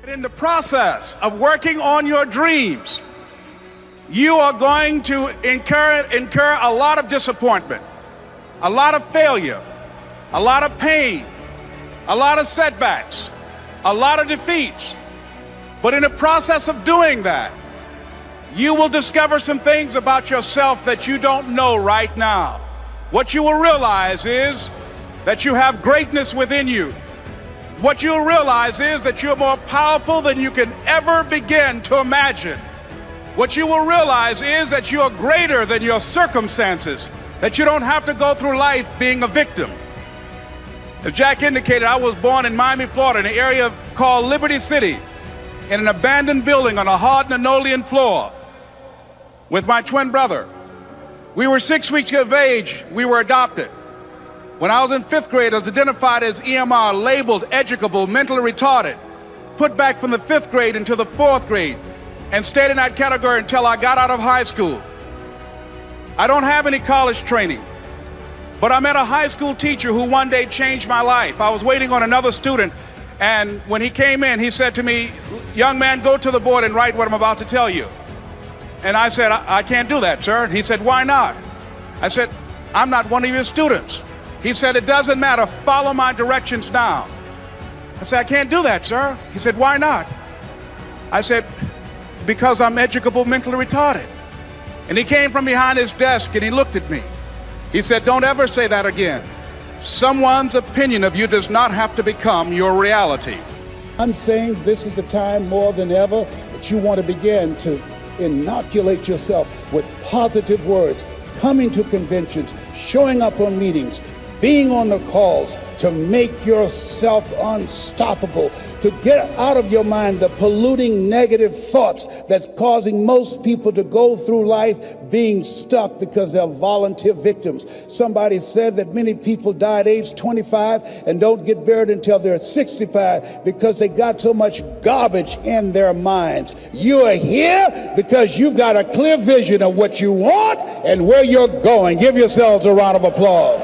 In the process of working on your dreams, you are going to incur a lot of disappointment, a lot of failure, a lot of pain, a lot of setbacks, a lot of defeats. But in the process of doing that, you will discover some things about yourself that you don't know right now. What you will realize is that you have greatness within you. What you'll realize is that you're more powerful than you can ever begin to imagine. What you will realize is that you're greater than your circumstances, that you don't have to go through life being a victim. As Jack indicated, I was born in Miami, Florida, in an area called Liberty City, in an abandoned building on a hard linoleum floor with my twin brother. We were 6 weeks of age. We were adopted. When I was in 5th grade, I was identified as EMR, labeled educable, mentally retarded, put back from the 5th grade into the 4th grade, and stayed in that category until I got out of high school. I don't have any college training, but I met a high school teacher who one day changed my life. I was waiting on another student, and when he came in, he said to me, "Young man, go to the board and write what I'm about to tell you." And I said, I can't do that, sir. And he said, "Why not?" I said, "I'm not one of your students." He said, "It doesn't matter, follow my directions now." I said, "I can't do that, sir." He said, "Why not?" I said, "Because I'm educable, mentally retarded." And he came from behind his desk and he looked at me. He said, "Don't ever say that again. Someone's opinion of you does not have to become your reality." I'm saying this is a time more than ever that you want to begin to inoculate yourself with positive words, coming to conventions, showing up on meetings, being on the calls, to make yourself unstoppable, to get out of your mind the polluting negative thoughts that's causing most people to go through life being stuck because they're volunteer victims. Somebody said that many people die at age 25 and don't get buried until they're 65 because they got so much garbage in their minds. You are here because you've got a clear vision of what you want and where you're going. Give yourselves a round of applause.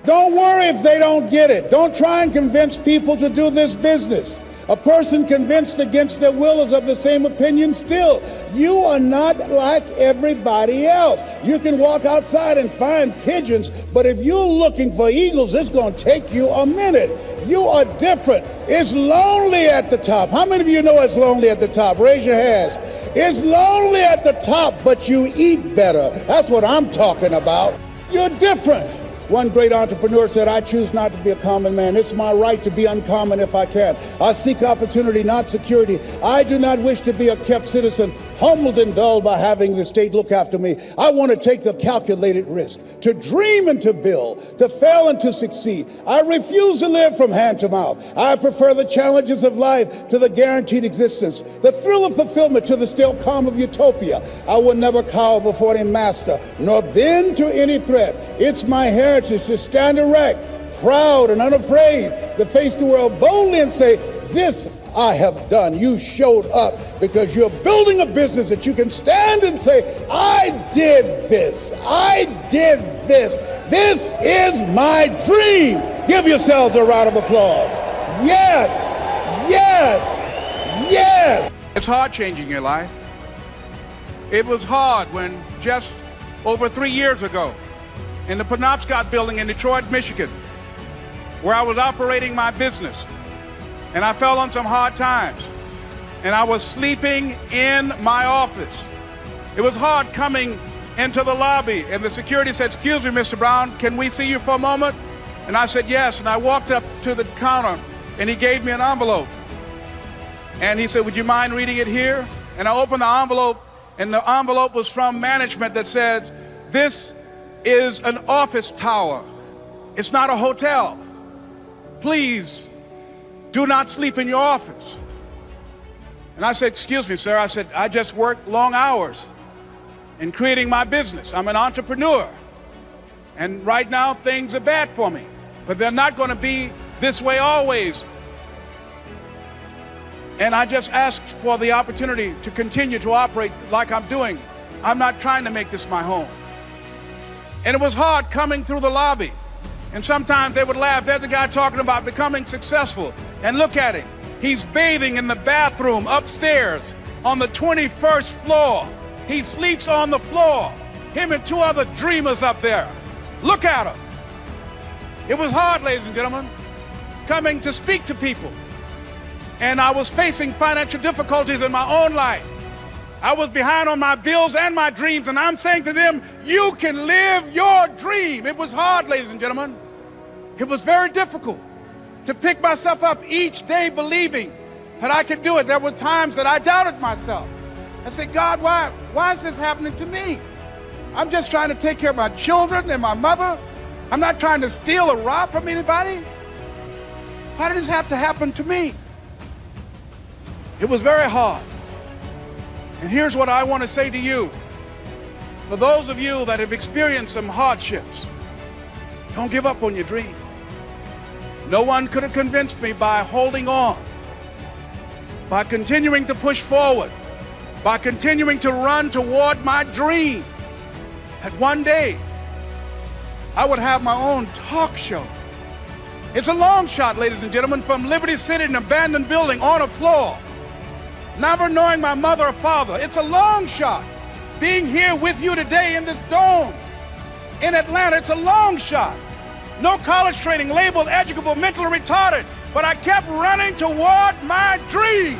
Don't worry if they don't get it. Don't try and convince people to do this business. A person convinced against their will is of the same opinion still. You are not like everybody else. You can walk outside and find pigeons, but if you're looking for eagles, it's going to take you a minute. You are different. It's lonely at the top. How many of you know it's lonely at the top? Raise your hands. It's lonely at the top, but you eat better. That's what I'm talking about. You're different. One great entrepreneur said, "I choose not to be a common man. It's my right to be uncommon if I can. I seek opportunity, not security. I do not wish to be a kept citizen, humbled and dulled by having the state look after me. I want to take the calculated risk, to dream and to build, to fail and to succeed. I refuse to live from hand to mouth. I prefer the challenges of life to the guaranteed existence, the thrill of fulfillment to the still calm of utopia. I will never cower before any master, nor bend to any threat. It's my heritage to stand erect, proud and unafraid, to face the world boldly and say, this I have done." You showed up because you're building a business that you can stand and say, "I did this. I did this. This is my dream." Give yourselves a round of applause. Yes, yes, yes. It's hard changing your life. It was hard when just over 3 years ago, in the Penobscot building in Detroit, Michigan, where I was operating my business, and I fell on some hard times, and I was sleeping in my office. It was hard coming into the lobby, and the security said, "Excuse me, Mr. Brown, can we see you for a moment?" And I said, "Yes," and I walked up to the counter, and he gave me an envelope. And he said, "Would you mind reading it here?" And I opened the envelope, and the envelope was from management that said, "This is an office tower. It's not a hotel. Please do not sleep in your office." And I said, "Excuse me, sir." I said, "I just work long hours in creating my business. I'm an entrepreneur. And right now things are bad for me, but they're not going to be this way always. And I just asked for the opportunity to continue to operate like I'm doing. I'm not trying to make this my home." And it was hard coming through the lobby. And sometimes they would laugh. There's a guy talking about becoming successful. And look at him. He's bathing in the bathroom upstairs on the 21st floor. He sleeps on the floor. Him and two other dreamers up there. Look at him. It was hard, ladies and gentlemen, coming to speak to people. And I was facing financial difficulties in my own life. I was behind on my bills and my dreams, and I'm saying to them, you can live your dream. It was hard, ladies and gentlemen. It was very difficult to pick myself up each day believing that I could do it. There were times that I doubted myself. I said, God, why is this happening to me? I'm just trying to take care of my children and my mother. I'm not trying to steal or rob from anybody. Why did this have to happen to me? It was very hard. And here's what I want to say to you. For those of you that have experienced some hardships, don't give up on your dream. No one could have convinced me by holding on, by continuing to push forward, by continuing to run toward my dream, that one day I would have my own talk show. It's a long shot, ladies and gentlemen, from Liberty City, an abandoned building on a floor, never knowing my mother or father. It's a long shot. Being here with you today in this dome in Atlanta, it's a long shot. No college training, labeled educable, mentally retarded, but I kept running toward my dream.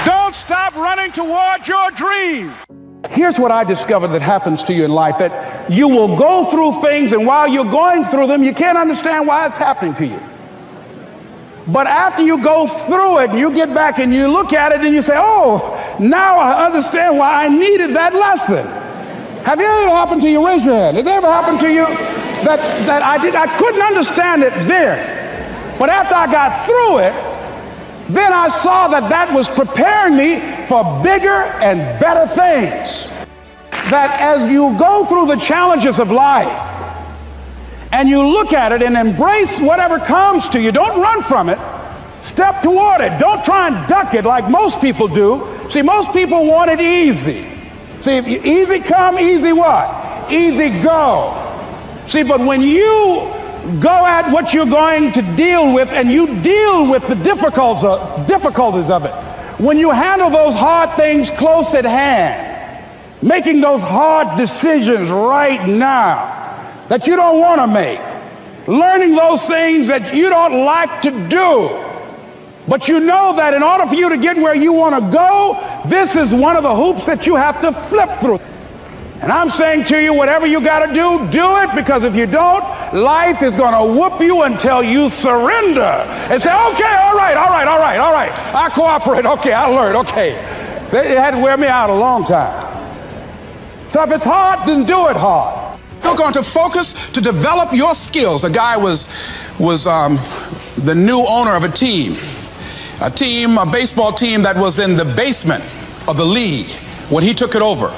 Don't stop running toward your dream. Here's what I discovered that happens to you in life, that you will go through things, and while you're going through them, you can't understand why it's happening to you. But after you go through it and you get back and you look at it and you say, oh, now I understand why I needed that lesson. Have you ever happened to you? Raise your hand. Has it ever happened to you that I couldn't understand it then, but after I got through it, then I saw that was preparing me for bigger and better things. That as you go through the challenges of life and you look at it and embrace whatever comes to you, don't run from it. Step toward it. Don't try and duck it like most people do. See, most people want it easy. See, easy come, easy what? Easy go. See, but when you go at what you're going to deal with and you deal with the difficulties of it, when you handle those hard things close at hand, making those hard decisions right now that you don't want to make, learning those things that you don't like to do, but you know that in order for you to get where you want to go, this is one of the hoops that you have to flip through. And I'm saying to you, whatever you got to do, do it, because if you don't, life is going to whoop you until you surrender and say, okay, all right, I cooperate, okay, I learned, okay. It had to wear me out a long time. So if it's hard, then do it hard. You're going to focus to develop your skills. The guy was the new owner of a baseball team that was in the basement of the league when he took it over.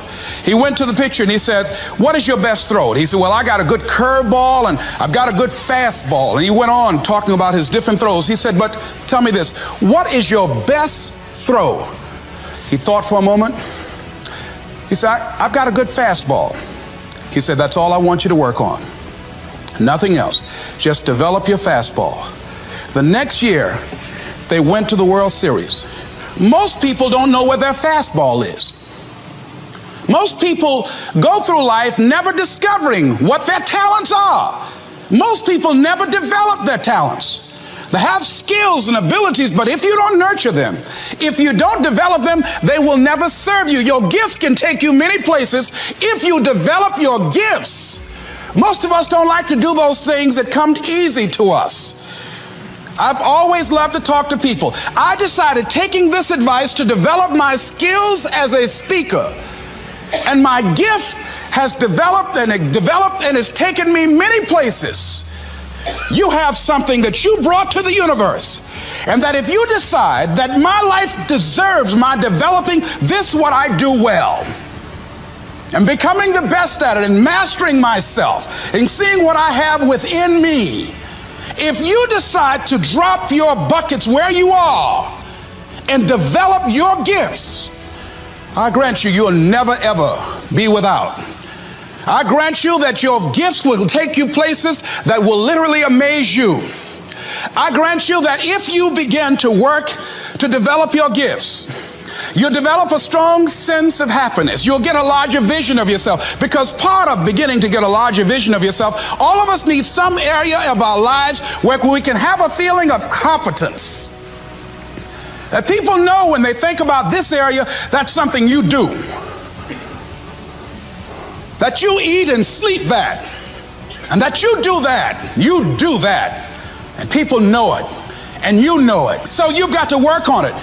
He went to the picture and he said, what is your best throw? He said, well, I got a good curveball and I've got a good fastball. And he went on talking about his different throws. He said, but tell me this, what is your best throw? He thought for a moment. He said, I've got a good fastball. He said, that's all I want you to work on. Nothing else. Just develop your fastball. The next year, they went to the World Series. Most people don't know where their fastball is. Most people go through life never discovering what their talents are. Most people never develop their talents. They have skills and abilities, but if you don't nurture them, if you don't develop them, they will never serve you. Your gifts can take you many places if you develop your gifts. Most of us don't like to do those things that come easy to us. I've always loved to talk to people. I decided, taking this advice, to develop my skills as a speaker. And my gift has developed and it's taken me many places. You have something that you brought to the universe, and that if you decide that my life deserves my developing this, what I do well, and becoming the best at it, and mastering myself, and seeing what I have within me, if you decide to drop your buckets where you are and develop your gifts, I grant you, you'll never ever be without. I grant you that your gifts will take you places that will literally amaze you. I grant you that if you begin to work to develop your gifts, you'll develop a strong sense of happiness. You'll get a larger vision of yourself, because part of beginning to get a larger vision of yourself, all of us need some area of our lives where we can have a feeling of competence. That people know when they think about this area, that's something you do. That you eat and sleep that. And that you do that. You do that. And people know it. And you know it. So you've got to work on it.